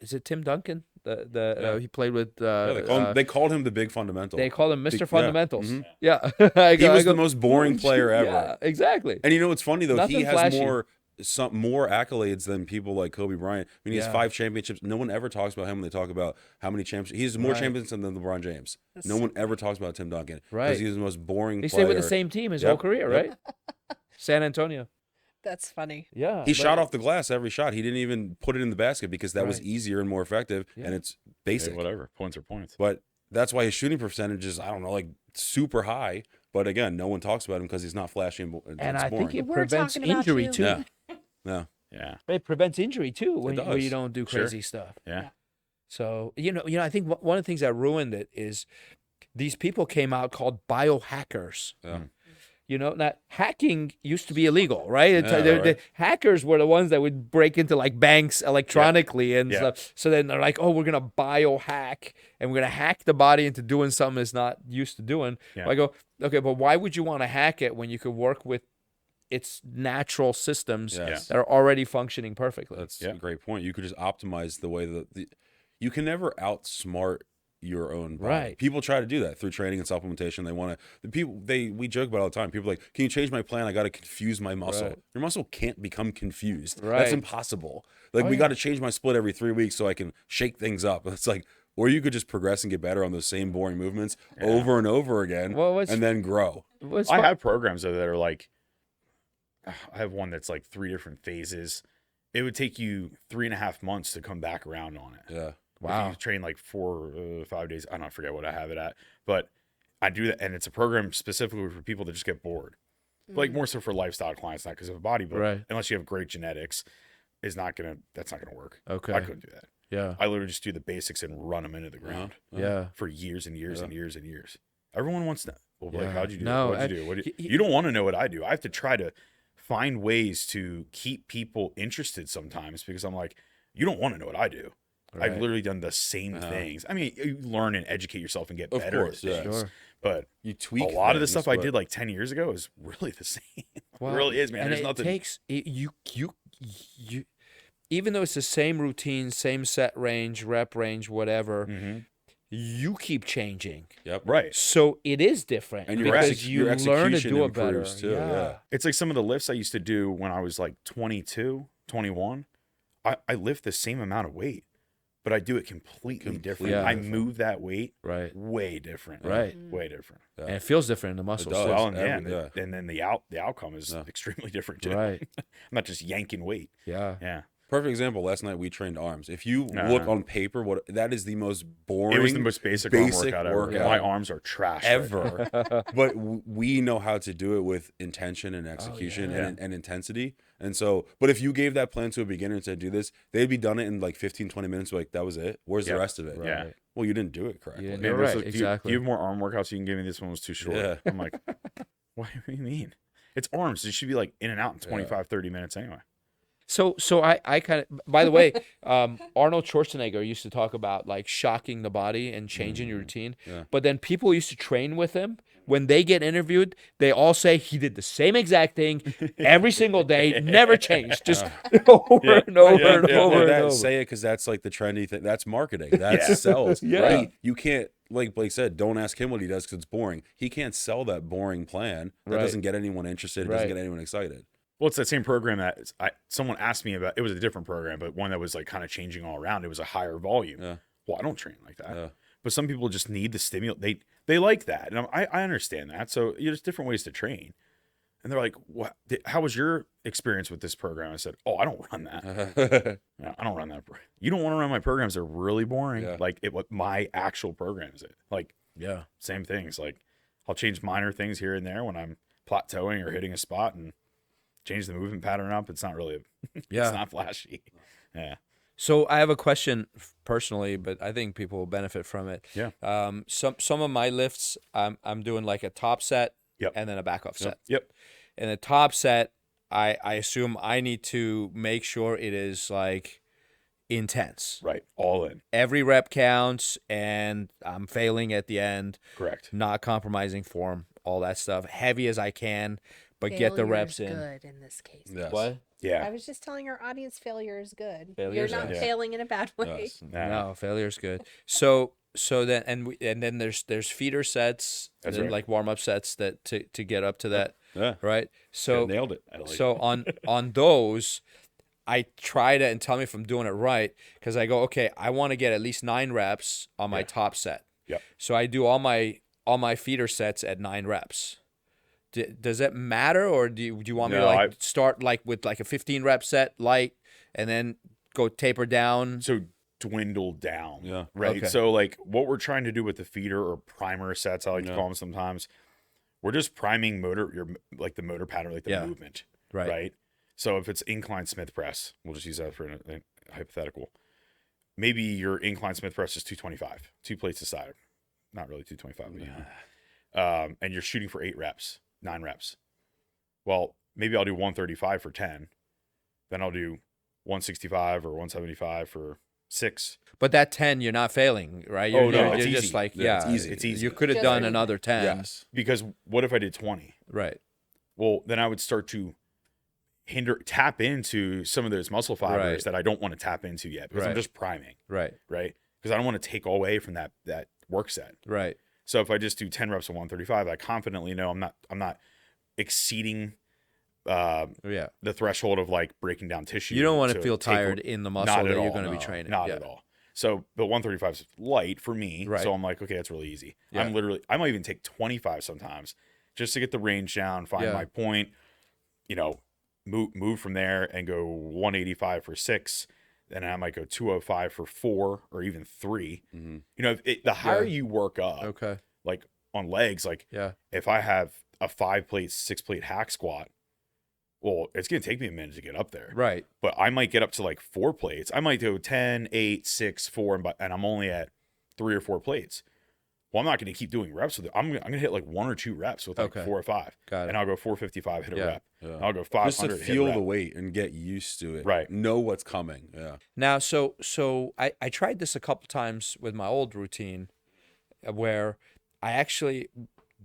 [SPEAKER 2] is it Tim Duncan? He played with.
[SPEAKER 3] They called him the big fundamental.
[SPEAKER 2] They call him Mr.
[SPEAKER 3] Yeah.
[SPEAKER 2] Fundamentals.
[SPEAKER 3] Mhm.
[SPEAKER 2] Yeah,
[SPEAKER 3] He was the most boring player ever.
[SPEAKER 2] Yeah, exactly.
[SPEAKER 3] And you know what's funny though?
[SPEAKER 2] Nothing
[SPEAKER 3] He has
[SPEAKER 2] flashy.
[SPEAKER 3] more accolades than people like Kobe Bryant. I mean, he has
[SPEAKER 2] Yeah.
[SPEAKER 3] 5 championships. No one ever talks about him when they talk about how many championships. He has more
[SPEAKER 2] Right.
[SPEAKER 3] championships than LeBron James. No one ever talks about Tim Duncan.
[SPEAKER 2] Right.
[SPEAKER 3] Because he's the most boring
[SPEAKER 2] He
[SPEAKER 3] player.
[SPEAKER 2] stayed with the same team his
[SPEAKER 3] Yep.
[SPEAKER 2] whole career,
[SPEAKER 3] Yep.
[SPEAKER 2] right? San Antonio.
[SPEAKER 5] That's funny.
[SPEAKER 2] Yeah.
[SPEAKER 3] He
[SPEAKER 2] but-
[SPEAKER 3] shot off the glass every shot. He didn't even put it in the basket because that was
[SPEAKER 2] Right.
[SPEAKER 3] easier and more effective,
[SPEAKER 2] Yeah.
[SPEAKER 3] and it's
[SPEAKER 4] Hey,
[SPEAKER 3] basic.
[SPEAKER 4] whatever. Points are points.
[SPEAKER 3] But that's why his shooting percentage is, I don't know, like super high. But again, no one talks about him because he's not flashy and
[SPEAKER 2] And
[SPEAKER 3] it's
[SPEAKER 2] I
[SPEAKER 3] boring.
[SPEAKER 2] think it
[SPEAKER 5] We're
[SPEAKER 2] prevents
[SPEAKER 5] talking about
[SPEAKER 2] injury
[SPEAKER 5] you.
[SPEAKER 2] too.
[SPEAKER 3] Yeah. Yeah.
[SPEAKER 4] Yeah.
[SPEAKER 2] It prevents injury too when
[SPEAKER 3] does.
[SPEAKER 2] you don't do
[SPEAKER 4] Sure.
[SPEAKER 2] crazy stuff.
[SPEAKER 4] Yeah.
[SPEAKER 2] So I think one of the things that ruined it is these people came out called biohackers.
[SPEAKER 3] Yeah.
[SPEAKER 2] Now hacking used to be illegal, right?
[SPEAKER 3] Yeah,
[SPEAKER 2] The
[SPEAKER 3] right.
[SPEAKER 2] hackers were the ones that would break into like banks electronically and
[SPEAKER 4] Yeah.
[SPEAKER 2] stuff. So then they're like, oh, we're gonna biohack and we're gonna hack the body into doing something it's not used to doing.
[SPEAKER 4] Yeah.
[SPEAKER 2] I go, okay, but why would you want to hack it when you could work with its natural systems
[SPEAKER 3] Yes.
[SPEAKER 2] that are already functioning perfectly?
[SPEAKER 3] That's
[SPEAKER 4] Yeah.
[SPEAKER 3] a great point. You could just optimize the way that you can never outsmart your own body.
[SPEAKER 2] Right.
[SPEAKER 3] People try to do that through training and supplementation. They want to. We joke about it all the time. People are like, can you change my plan? I got to confuse my muscle.
[SPEAKER 2] Right.
[SPEAKER 3] Your muscle can't become confused.
[SPEAKER 2] Right.
[SPEAKER 3] That's impossible. Like
[SPEAKER 2] Oh,
[SPEAKER 3] we
[SPEAKER 2] yeah.
[SPEAKER 3] got to change my split every 3 weeks so I can shake things up. It's like, or you could just progress and get better on those same boring movements over and over again,
[SPEAKER 2] Well, what's-
[SPEAKER 3] and then grow.
[SPEAKER 2] What's
[SPEAKER 4] I
[SPEAKER 2] fu-
[SPEAKER 4] have programs though that are like, I have one that's like 3 different phases. It would take you 3.5 months to come back around on it.
[SPEAKER 3] Yeah.
[SPEAKER 2] Wow.
[SPEAKER 4] If you train like 4 5 days, I don't forget what I have it at, but I do that, and it's a program specifically for people that just get bored, like more so for lifestyle clients, not because of a bodybuilder,
[SPEAKER 2] Right.
[SPEAKER 4] unless you have great genetics. that's not gonna work.
[SPEAKER 2] Okay.
[SPEAKER 4] I couldn't do that.
[SPEAKER 2] Yeah.
[SPEAKER 4] I literally just do the basics and run them into the ground
[SPEAKER 2] Yeah.
[SPEAKER 4] for years and years and years and years. Everyone wants to. Well, Blake,
[SPEAKER 2] Yeah.
[SPEAKER 4] how'd you do?
[SPEAKER 2] No,
[SPEAKER 4] What'd you do? You don't want to know what I do. I have to try to find ways to keep people interested sometimes because I'm like, you don't want to know what I do.
[SPEAKER 2] Right.
[SPEAKER 4] I've literally done the same things. I mean, you learn and educate yourself and get better at things.
[SPEAKER 2] Sure.
[SPEAKER 4] But
[SPEAKER 3] You tweak
[SPEAKER 4] a lot of the
[SPEAKER 3] things,
[SPEAKER 4] stuff I
[SPEAKER 3] but-
[SPEAKER 4] did like 10 years ago is really the same.
[SPEAKER 2] Well,
[SPEAKER 4] it really is, man.
[SPEAKER 2] And
[SPEAKER 4] There's
[SPEAKER 2] it
[SPEAKER 4] nothing.
[SPEAKER 2] takes you even though it's the same routine, same set range, rep range, whatever,
[SPEAKER 4] Mhm.
[SPEAKER 2] you keep changing.
[SPEAKER 3] Yep.
[SPEAKER 4] Right.
[SPEAKER 2] So it is different
[SPEAKER 3] And your
[SPEAKER 2] because you
[SPEAKER 3] your
[SPEAKER 2] learn to
[SPEAKER 3] execution
[SPEAKER 2] do it better.
[SPEAKER 3] improves too, yeah.
[SPEAKER 4] It's like some of the lifts I used to do when I was like 22, 21. I lift the same amount of weight, but I do it completely different.
[SPEAKER 2] Yeah.
[SPEAKER 4] I move that weight
[SPEAKER 2] Right.
[SPEAKER 4] way different.
[SPEAKER 2] Right.
[SPEAKER 4] Way different.
[SPEAKER 2] And it feels different in the muscles.
[SPEAKER 3] does.
[SPEAKER 2] too.
[SPEAKER 4] Well, and,
[SPEAKER 3] every-
[SPEAKER 4] and then the outcome is extremely different too.
[SPEAKER 2] Right.
[SPEAKER 4] I'm not just yanking weight.
[SPEAKER 2] Yeah.
[SPEAKER 4] Yeah.
[SPEAKER 3] Perfect example. Last night we trained arms. If you
[SPEAKER 4] Uh-huh.
[SPEAKER 3] look on paper, what that is the most boring.
[SPEAKER 4] It was the most basic arm workout ever. My arms are trash. right
[SPEAKER 3] ever. But we know how to do it with intention and execution
[SPEAKER 4] yeah.
[SPEAKER 3] and intensity. And so, but if you gave that plan to a beginner and said, do this, they'd be done it in like 15, 20 minutes. Like, that was it. Where's the
[SPEAKER 4] Yep.
[SPEAKER 3] rest of it?
[SPEAKER 4] Yeah.
[SPEAKER 2] Right.
[SPEAKER 3] Well, you didn't do it correctly.
[SPEAKER 2] Yeah.
[SPEAKER 4] Man,
[SPEAKER 2] You're
[SPEAKER 4] there's
[SPEAKER 2] right,
[SPEAKER 4] do
[SPEAKER 2] exactly.
[SPEAKER 4] you have more arm workouts you can give me? This one was too short.
[SPEAKER 3] Yeah.
[SPEAKER 4] I'm like, what do you mean? It's arms. It should be like in and out in 25, 30 minutes anyway.
[SPEAKER 2] So I kind of, by the way, Arnold Schwarzenegger used to talk about like shocking the body and changing your routine.
[SPEAKER 3] Yeah.
[SPEAKER 2] But then people used to train with him. When they get interviewed, they all say he did the same exact thing every single day, never changed, just over and over and over and over.
[SPEAKER 3] Say it because that's like the trendy thing. That's marketing. That's sells.
[SPEAKER 2] Yeah.
[SPEAKER 3] Right? You can't, like Blake said, don't ask him what he does because it's boring. He can't sell that boring plan. That
[SPEAKER 2] Right.
[SPEAKER 3] doesn't get anyone interested. It
[SPEAKER 2] Right.
[SPEAKER 3] doesn't get anyone excited.
[SPEAKER 4] Well, it's that same program that someone asked me about. It was a different program, but one that was like kind of changing all around. It was a higher volume.
[SPEAKER 3] Yeah.
[SPEAKER 4] Well, I don't train like that.
[SPEAKER 3] Yeah.
[SPEAKER 4] But some people just need the stimulate. They like that, and I understand that. So there's different ways to train. And they're like, "What? How was your experience with this program?" I said, "Oh, I don't run that. No, I don't run that. You don't want to run my programs. They're really boring.
[SPEAKER 3] Yeah.
[SPEAKER 4] Like what my actual program is. It like
[SPEAKER 2] Yeah.
[SPEAKER 4] same things. Like I'll change minor things here and there when I'm plateauing or hitting a spot and change the movement pattern up. It's not really,
[SPEAKER 2] Yeah.
[SPEAKER 4] it's not flashy. Yeah.
[SPEAKER 2] So I have a question personally, but I think people will benefit from it.
[SPEAKER 4] Yeah.
[SPEAKER 2] Some of my lifts, I'm doing like a top set
[SPEAKER 4] Yep.
[SPEAKER 2] and then a back off set.
[SPEAKER 4] Yep.
[SPEAKER 2] In the top set, I assume I need to make sure it is like intense.
[SPEAKER 4] Right. All in.
[SPEAKER 2] Every rep counts, and I'm failing at the end,
[SPEAKER 4] Correct.
[SPEAKER 2] not compromising form, all that stuff. Heavy as I can, but get the reps
[SPEAKER 5] Failure
[SPEAKER 2] in.
[SPEAKER 5] is good in this case.
[SPEAKER 3] Yes.
[SPEAKER 2] What?
[SPEAKER 4] Yeah.
[SPEAKER 5] I was just telling our audience failure is good.
[SPEAKER 2] Failure is
[SPEAKER 5] You're not
[SPEAKER 2] good.
[SPEAKER 4] Yeah.
[SPEAKER 5] failing in a bad way.
[SPEAKER 3] Yes.
[SPEAKER 2] No, failure's good. So then and then there's feeder sets,
[SPEAKER 4] That's
[SPEAKER 2] and
[SPEAKER 4] right.
[SPEAKER 2] like warm up sets that to get up to that,
[SPEAKER 3] Yeah.
[SPEAKER 2] right? So
[SPEAKER 3] Nailed it.
[SPEAKER 2] so on those, I try to, and tell me if I'm doing it right, because I go, okay, I want to get at least 9 reps on my top set.
[SPEAKER 4] Yep.
[SPEAKER 2] So I do all my feeder sets at 9 reps. Does that matter, or do you want me to
[SPEAKER 4] No,
[SPEAKER 2] like start like with like a 15 rep set light, and then go taper down?
[SPEAKER 4] So dwindle down.
[SPEAKER 3] Yeah.
[SPEAKER 4] Right.
[SPEAKER 2] Okay.
[SPEAKER 4] So like what we're trying to do with the feeder or primer sets, I like to
[SPEAKER 3] Yeah.
[SPEAKER 4] call them sometimes, we're just priming like the motor pattern, like the
[SPEAKER 2] Yeah.
[SPEAKER 4] movement.
[SPEAKER 2] Right.
[SPEAKER 4] Right. So if it's incline Smith press, we'll just use that for a hypothetical. Maybe your incline Smith press is 225, 2 plates aside. Not really 225, but yeah. And you're shooting for 8 reps, 9 reps. Well, maybe I'll do 135 for 10. Then I'll do 165 or 175 for 6.
[SPEAKER 2] But that 10, you're not failing, right?
[SPEAKER 4] Oh,
[SPEAKER 2] You're,
[SPEAKER 4] no,
[SPEAKER 2] you're
[SPEAKER 4] it's
[SPEAKER 2] just
[SPEAKER 4] easy.
[SPEAKER 2] like,
[SPEAKER 3] Yeah,
[SPEAKER 2] yeah,
[SPEAKER 3] it's easy.
[SPEAKER 4] It's easy.
[SPEAKER 2] You could have
[SPEAKER 5] Just
[SPEAKER 2] done
[SPEAKER 5] like-
[SPEAKER 2] another 10.
[SPEAKER 3] Yes.
[SPEAKER 4] Because what if I did 20?
[SPEAKER 2] Right.
[SPEAKER 4] Well, then I would start to tap into some of those muscle fibers
[SPEAKER 2] Right.
[SPEAKER 4] that I don't want to tap into yet because I'm
[SPEAKER 2] Right.
[SPEAKER 4] just priming,
[SPEAKER 2] Right.
[SPEAKER 4] right? Because I don't want to take away from that work set.
[SPEAKER 2] Right.
[SPEAKER 4] So if I just do 10 reps of 135, I confidently know I'm not exceeding
[SPEAKER 2] Yeah.
[SPEAKER 4] the threshold of like breaking down tissue.
[SPEAKER 2] You don't want to
[SPEAKER 4] to
[SPEAKER 2] feel
[SPEAKER 4] take
[SPEAKER 2] tired in the muscle
[SPEAKER 4] not
[SPEAKER 2] that
[SPEAKER 4] at
[SPEAKER 2] you're
[SPEAKER 4] all,
[SPEAKER 2] going to be
[SPEAKER 3] no,
[SPEAKER 2] training.
[SPEAKER 4] Not
[SPEAKER 2] Yeah.
[SPEAKER 4] at all. So, but 135 is light for me.
[SPEAKER 2] Right.
[SPEAKER 4] So I'm like, okay, that's really easy.
[SPEAKER 2] Yeah.
[SPEAKER 4] I might even take 25 sometimes just to get the range down, find
[SPEAKER 2] Yeah.
[SPEAKER 4] my point, move from there and go 185 for 6. Then I might go 205 for 4 or even 3.
[SPEAKER 3] Mhm.
[SPEAKER 4] The higher
[SPEAKER 2] Yeah.
[SPEAKER 4] you work up,
[SPEAKER 2] Okay.
[SPEAKER 4] like on legs, like
[SPEAKER 2] Yeah.
[SPEAKER 4] if I have a 5 plate, 6 plate hack squat, Well, it's going to take me a minute to get up there.
[SPEAKER 2] Right.
[SPEAKER 4] But I might get up to like 4 plates. I might go 10, 8, 6, 4, and I'm only at 3 or 4 plates. Well, I'm not going to keep doing reps with it. I'm going to hit like 1 or 2 reps with like 4 or 5.
[SPEAKER 2] Got it.
[SPEAKER 4] And I'll go 455, hit a rep.
[SPEAKER 3] Yeah.
[SPEAKER 4] And I'll go 500,
[SPEAKER 3] Just to
[SPEAKER 4] hit a
[SPEAKER 3] feel
[SPEAKER 4] rep.
[SPEAKER 3] the weight and get used to it.
[SPEAKER 4] Right.
[SPEAKER 3] Know what's coming. Yeah.
[SPEAKER 2] Now, so I tried this a couple times with my old routine, where I actually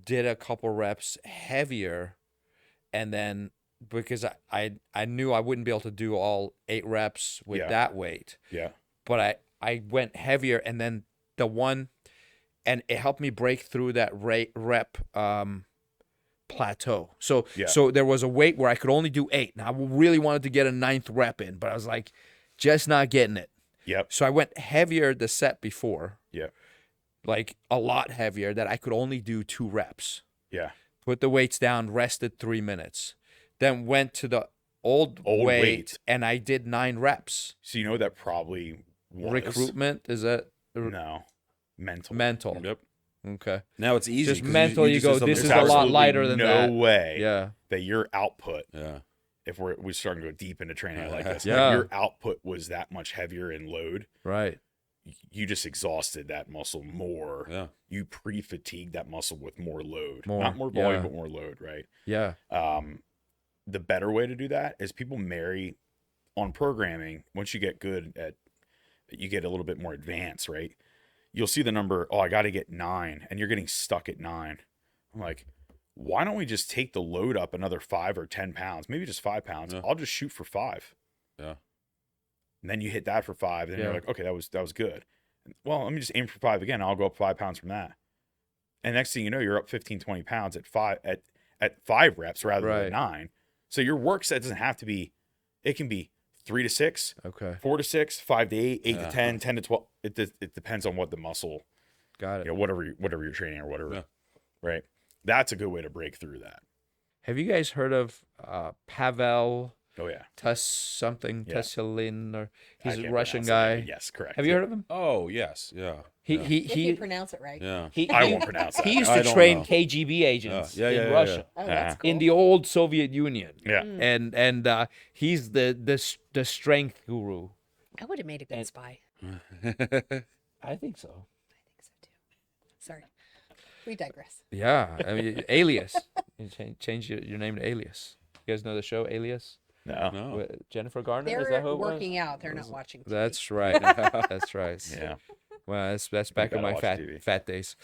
[SPEAKER 2] did a couple reps heavier, and then because I knew I wouldn't be able to do all 8 reps with that weight.
[SPEAKER 4] Yeah.
[SPEAKER 2] But I went heavier, and then and it helped me break through that rep plateau. So there was a weight where I could only do 8, and I really wanted to get a 9th rep in, but I was like, just not getting it.
[SPEAKER 4] Yep.
[SPEAKER 2] So I went heavier the set before.
[SPEAKER 4] Yeah.
[SPEAKER 2] Like a lot heavier, that I could only do 2 reps.
[SPEAKER 4] Yeah.
[SPEAKER 2] Put the weights down, rested 3 minutes. Then went to the old weight, and I did 9 reps.
[SPEAKER 4] So you know what that probably was?
[SPEAKER 2] Recruitment, is that?
[SPEAKER 4] No. Mental.
[SPEAKER 2] Mental.
[SPEAKER 3] Yep.
[SPEAKER 2] Okay.
[SPEAKER 3] Now it's easy.
[SPEAKER 2] Just
[SPEAKER 3] 'cause
[SPEAKER 2] mental, you
[SPEAKER 3] just
[SPEAKER 2] go,
[SPEAKER 3] did something
[SPEAKER 2] this is
[SPEAKER 3] different.
[SPEAKER 2] a lot
[SPEAKER 4] Absolutely
[SPEAKER 2] lighter than that.
[SPEAKER 4] No way
[SPEAKER 2] Yeah.
[SPEAKER 4] that your output,
[SPEAKER 3] Yeah.
[SPEAKER 4] if we're starting to go deep into training like this,
[SPEAKER 2] Yeah.
[SPEAKER 4] like your output was that much heavier in load.
[SPEAKER 2] Right.
[SPEAKER 4] You just exhausted that muscle more.
[SPEAKER 3] Yeah.
[SPEAKER 4] You pre-fatigued that muscle with more load.
[SPEAKER 2] More,
[SPEAKER 4] Not more volume,
[SPEAKER 2] yeah.
[SPEAKER 4] but more load, right?
[SPEAKER 2] Yeah.
[SPEAKER 4] The better way to do that is people marry on programming. Once you get good at, you get a little bit more advanced, right? You'll see the number, I got to get 9, and you're getting stuck at 9. I'm like, why don't we just take the load up another 5 or 10 pounds, maybe just 5 pounds?
[SPEAKER 3] Yeah.
[SPEAKER 4] I'll just shoot for 5.
[SPEAKER 3] Yeah.
[SPEAKER 4] And then you hit that for 5, and then
[SPEAKER 2] Yeah.
[SPEAKER 4] you're like, okay, that was good. Well, let me just aim for 5 again. I'll go up 5 pounds from that. And next thing you know, you're up 15, 20 pounds at 5 reps rather
[SPEAKER 2] Right.
[SPEAKER 4] than 9. So your work set doesn't have to be, it can be 3 to 6,
[SPEAKER 2] Okay.
[SPEAKER 4] 4 to 6, 5 to 8, 8
[SPEAKER 3] Yeah.
[SPEAKER 4] to 10, 10 to 12. It depends on what the muscle,
[SPEAKER 2] Got it.
[SPEAKER 4] whatever you're training or whatever.
[SPEAKER 3] Yeah.
[SPEAKER 4] Right. That's a good way to break through that.
[SPEAKER 2] Have you guys heard of Pavel
[SPEAKER 4] Oh yeah.
[SPEAKER 2] something,
[SPEAKER 4] Yeah.
[SPEAKER 2] Teslin, or he's
[SPEAKER 4] I
[SPEAKER 2] a
[SPEAKER 4] can't
[SPEAKER 2] Russian
[SPEAKER 4] pronounce
[SPEAKER 2] guy?
[SPEAKER 4] it, but yes, correct.
[SPEAKER 2] Have you heard of him?
[SPEAKER 3] Oh yes. Yeah.
[SPEAKER 2] He
[SPEAKER 3] yeah.
[SPEAKER 5] If you
[SPEAKER 2] he
[SPEAKER 5] pronounce it right.
[SPEAKER 3] Yeah.
[SPEAKER 4] I won't pronounce that.
[SPEAKER 2] he used
[SPEAKER 3] I
[SPEAKER 2] to
[SPEAKER 3] don't
[SPEAKER 2] train
[SPEAKER 3] know.
[SPEAKER 2] KGB agents
[SPEAKER 3] Yeah,
[SPEAKER 2] in
[SPEAKER 3] yeah,
[SPEAKER 2] Russia.
[SPEAKER 5] Oh, that's cool.
[SPEAKER 2] In the old Soviet Union.
[SPEAKER 4] Yeah.
[SPEAKER 2] And he's the strength guru.
[SPEAKER 5] I would have made a good spy.
[SPEAKER 2] I think so.
[SPEAKER 5] I think so too. Sorry. We digress.
[SPEAKER 2] Yeah, I mean, Alias. You change your name to Alias. You guys know the show Alias?
[SPEAKER 4] No.
[SPEAKER 3] No.
[SPEAKER 2] With Jennifer Garner? Is
[SPEAKER 5] They're
[SPEAKER 2] that who it was?
[SPEAKER 5] working out. They're not watching TV.
[SPEAKER 2] That's right. That's right.
[SPEAKER 4] Yeah.
[SPEAKER 2] Well, that's back in
[SPEAKER 4] gotta
[SPEAKER 2] my
[SPEAKER 4] watch TV.
[SPEAKER 2] fat days.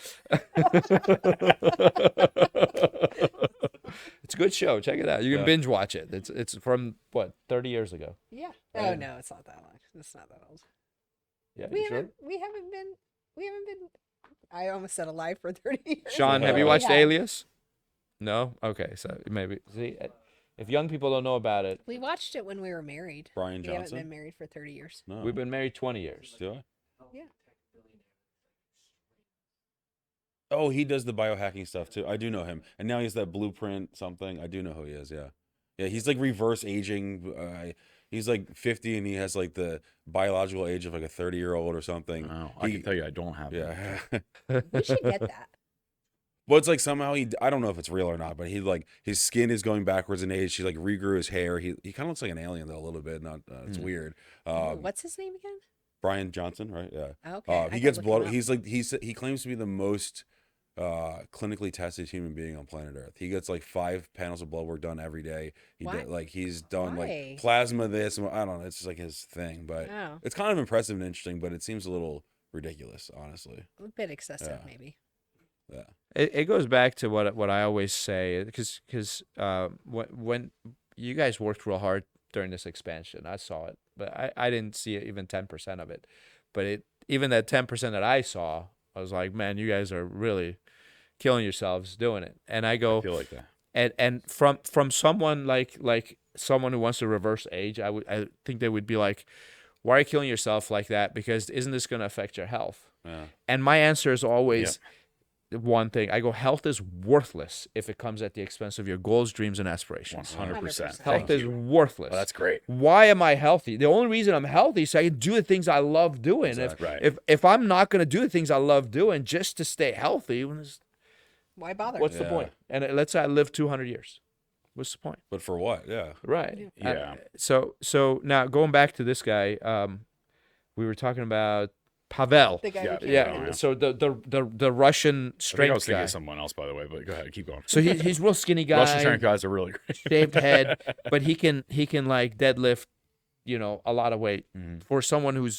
[SPEAKER 2] It's a good show. Check it out. You can binge watch it. It's from what, 30 years ago.
[SPEAKER 5] Yeah. Oh no, it's not that long. It's not that old.
[SPEAKER 2] Yeah,
[SPEAKER 5] We
[SPEAKER 2] you sure?
[SPEAKER 5] haven't been. I almost said alive for 30 years.
[SPEAKER 2] Sean, have you
[SPEAKER 5] We
[SPEAKER 2] watched
[SPEAKER 5] have.
[SPEAKER 2] Alias? No. Okay, so maybe see if young people don't know about it.
[SPEAKER 5] We watched it when we were married.
[SPEAKER 3] Brian
[SPEAKER 5] We haven't
[SPEAKER 3] Johnson.
[SPEAKER 5] been married for 30 years.
[SPEAKER 3] No.
[SPEAKER 2] We've been married 20 years.
[SPEAKER 3] Do I?
[SPEAKER 5] Yeah.
[SPEAKER 3] Oh, he does the biohacking stuff too. I do know him, and now he's that blueprint something. I do know who he is. Yeah, yeah. He's like reverse aging. He's like 50, and he has like the biological age of like a 30-year-old or something.
[SPEAKER 4] Oh, I can tell you I don't have that.
[SPEAKER 3] Yeah.
[SPEAKER 5] We should get that.
[SPEAKER 3] Well, it's like somehow I don't know if it's real or not, but he like his skin is going backwards in age. He like regrew his hair. He kind of looks like an alien though a little bit. Not it's weird.
[SPEAKER 5] What's his name again?
[SPEAKER 3] Brian Johnson, right? Yeah.
[SPEAKER 5] Okay. I
[SPEAKER 3] He
[SPEAKER 5] gotta
[SPEAKER 3] gets
[SPEAKER 5] look
[SPEAKER 3] blood.
[SPEAKER 5] him up.
[SPEAKER 3] He's like he claims to be the most clinically tested human being on planet Earth. He gets like 5 panels of blood work done every day.
[SPEAKER 5] Why?
[SPEAKER 3] He's done
[SPEAKER 5] Why?
[SPEAKER 3] like plasma this. And I don't know. It's just like his thing, but
[SPEAKER 5] Oh.
[SPEAKER 3] it's kind of impressive and interesting. But it seems a little ridiculous, honestly.
[SPEAKER 5] A bit excessive,
[SPEAKER 3] Yeah.
[SPEAKER 5] maybe.
[SPEAKER 3] Yeah.
[SPEAKER 2] It goes back to what I always say, because when you guys worked real hard during this expansion, I saw it, but I didn't see even 10% of it. But even that 10% that I saw, I was like, man, you guys are really killing yourselves doing it. And I go,
[SPEAKER 4] I feel like that.
[SPEAKER 2] and from someone like someone who wants to reverse age, I think they would be like, why are you killing yourself like that? Because isn't this going to affect your health?
[SPEAKER 3] Yeah.
[SPEAKER 2] And my answer is always one thing. I go, health is worthless if it comes at the expense of your goals, dreams, and aspirations.
[SPEAKER 4] 100%.
[SPEAKER 2] Health is worthless.
[SPEAKER 4] Oh, that's great.
[SPEAKER 2] Why am I healthy? The only reason I'm healthy is so I can do the things I love doing.
[SPEAKER 3] Exactly.
[SPEAKER 4] Right.
[SPEAKER 2] If I'm not going to do the things I love doing just to stay healthy,
[SPEAKER 5] Why bother?
[SPEAKER 2] what's the point? And let's say I live 200 years. What's the point?
[SPEAKER 3] But for what? Yeah.
[SPEAKER 2] Right.
[SPEAKER 4] Yeah.
[SPEAKER 2] So now going back to this guy, we were talking about Pavel.
[SPEAKER 5] The guy
[SPEAKER 4] Yeah,
[SPEAKER 5] who came
[SPEAKER 2] Yeah.
[SPEAKER 5] in.
[SPEAKER 2] So the Russian
[SPEAKER 4] I think I
[SPEAKER 2] strength
[SPEAKER 4] was thinking
[SPEAKER 2] guy.
[SPEAKER 4] of someone else, by the way, but go ahead, keep going.
[SPEAKER 2] So he's real skinny guy.
[SPEAKER 4] Russian strength guys are really great.
[SPEAKER 2] Shaved head, but he can like deadlift, a lot of weight for someone who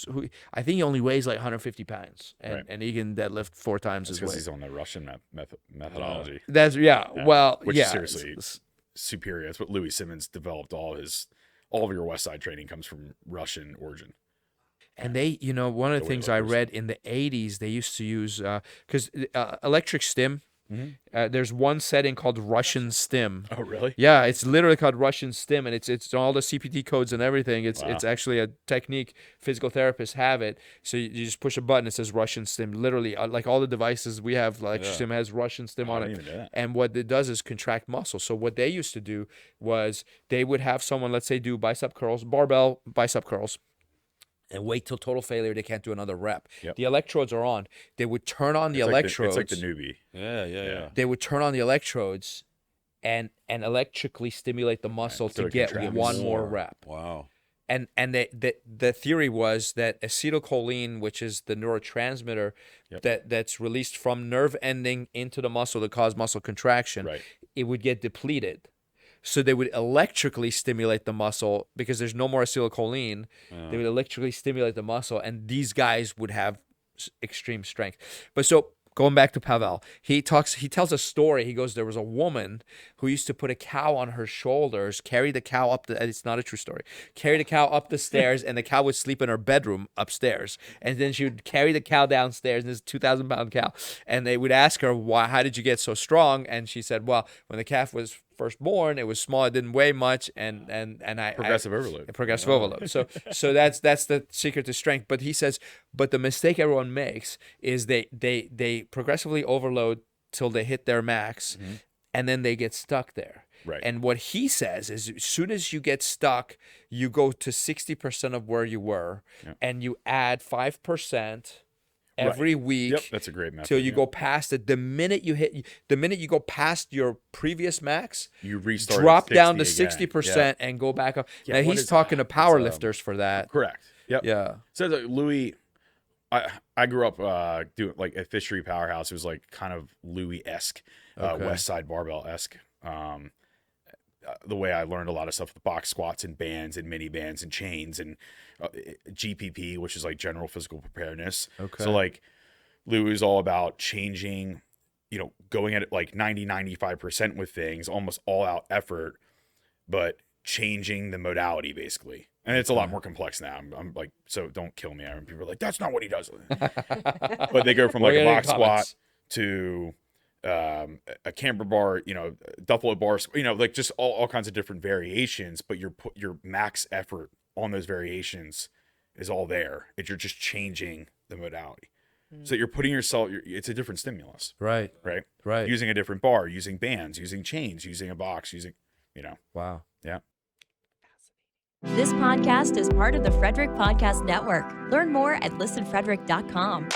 [SPEAKER 2] I think he only weighs like 150 pounds, and,
[SPEAKER 4] Right.
[SPEAKER 2] and he can deadlift 4 times
[SPEAKER 4] It's
[SPEAKER 2] his
[SPEAKER 4] because
[SPEAKER 2] weight.
[SPEAKER 4] he's on the Russian methodology.
[SPEAKER 2] That's well,
[SPEAKER 4] Which
[SPEAKER 2] yeah,
[SPEAKER 4] is seriously superior. That's what Louis Simmons developed. All of your West Side training comes from Russian origin.
[SPEAKER 2] And they, one of the
[SPEAKER 4] The
[SPEAKER 2] things I
[SPEAKER 4] weightlifters.
[SPEAKER 2] read in the 80s, they used to use because electric stim. There's one setting called Russian stim.
[SPEAKER 4] Oh, really?
[SPEAKER 2] Yeah, it's literally called Russian stim, and it's all the CPT codes and everything. It's actually a technique. Physical therapists have it. So you just push a button, it says Russian stim. Literally, like all the devices we have, like stim has Russian stim on
[SPEAKER 4] I
[SPEAKER 2] it.
[SPEAKER 4] didn't even know that.
[SPEAKER 2] And what it does is contract muscle. So what they used to do was they would have someone, let's say, do bicep curls, barbell bicep curls, and wait till total failure. They can't do another rep.
[SPEAKER 4] Yep.
[SPEAKER 2] The electrodes are on. They would turn on the
[SPEAKER 4] It's
[SPEAKER 2] electrodes.
[SPEAKER 4] like the newbie.
[SPEAKER 3] Yeah.
[SPEAKER 2] They would turn on the electrodes and electrically stimulate the muscle
[SPEAKER 4] so
[SPEAKER 2] to
[SPEAKER 4] it
[SPEAKER 2] get
[SPEAKER 4] contracts
[SPEAKER 2] one more
[SPEAKER 3] more.
[SPEAKER 2] rep.
[SPEAKER 3] Wow.
[SPEAKER 2] And the theory was that acetylcholine, which is the neurotransmitter that's released from nerve ending into the muscle to cause muscle contraction,
[SPEAKER 4] Right.
[SPEAKER 2] it would get depleted. So they would electrically stimulate the muscle because there's no more acetylcholine. They would electrically stimulate the muscle, and these guys would have extreme strength. But so going back to Pavel, he tells a story. He goes, there was a woman who used to put a cow on her shoulders, carry the cow up it's not a true story, carry the cow up the stairs, and the cow would sleep in her bedroom upstairs. And then she would carry the cow downstairs, and this 2,000-pound cow. And they would ask her, how did you get so strong? And she said, well, when the calf was first born, it was small, it didn't weigh much, and I
[SPEAKER 4] Progressive overload.
[SPEAKER 2] Progressive overload. So that's the secret to strength. But he says, but the mistake everyone makes is they progressively overload till they hit their max, and then they get stuck there.
[SPEAKER 4] Right.
[SPEAKER 2] And what he says is, as soon as you get stuck, you go to 60% of where you were, and you add 5% every week.
[SPEAKER 4] Yep, that's a great method.
[SPEAKER 2] Till you go past it. The minute you go past your previous max,
[SPEAKER 4] you restart
[SPEAKER 2] drop
[SPEAKER 4] at
[SPEAKER 2] down to
[SPEAKER 4] 60 again.
[SPEAKER 2] 60% and go back up.
[SPEAKER 4] Yeah,
[SPEAKER 2] now
[SPEAKER 4] what
[SPEAKER 2] he's
[SPEAKER 4] is
[SPEAKER 2] talking to
[SPEAKER 4] that?
[SPEAKER 2] power lifters for that.
[SPEAKER 4] Correct. Yep.
[SPEAKER 2] Yeah.
[SPEAKER 4] So Louis, I grew up doing like at Fishery Powerhouse. It was like kind of Louis-esque,
[SPEAKER 2] Okay.
[SPEAKER 4] West Side barbell-esque. The way I learned a lot of stuff with box squats and bands and mini bands and chains and GPP, which is like general physical preparedness.
[SPEAKER 2] Okay.
[SPEAKER 4] So like Louis is all about changing, going at it like 90-95% with things, almost all out effort, but changing the modality basically. And it's a lot more complex now. I'm like, so don't kill me. People are like, that's not what he does. But they go from like
[SPEAKER 2] We're
[SPEAKER 4] a
[SPEAKER 2] getting
[SPEAKER 4] box
[SPEAKER 2] comments.
[SPEAKER 4] squat to a camber bar, duffel bar, like just all kinds of different variations. But your max effort on those variations is all there. You're just changing the modality. So you're putting yourself. It's a different stimulus,
[SPEAKER 2] Right.
[SPEAKER 4] right?
[SPEAKER 2] Right.
[SPEAKER 4] Using a different bar, using bands, using chains, using a box,
[SPEAKER 2] Wow.
[SPEAKER 4] yeah.
[SPEAKER 1] This podcast is part of the Frederick Podcast Network. Learn more at listenfrederick.com.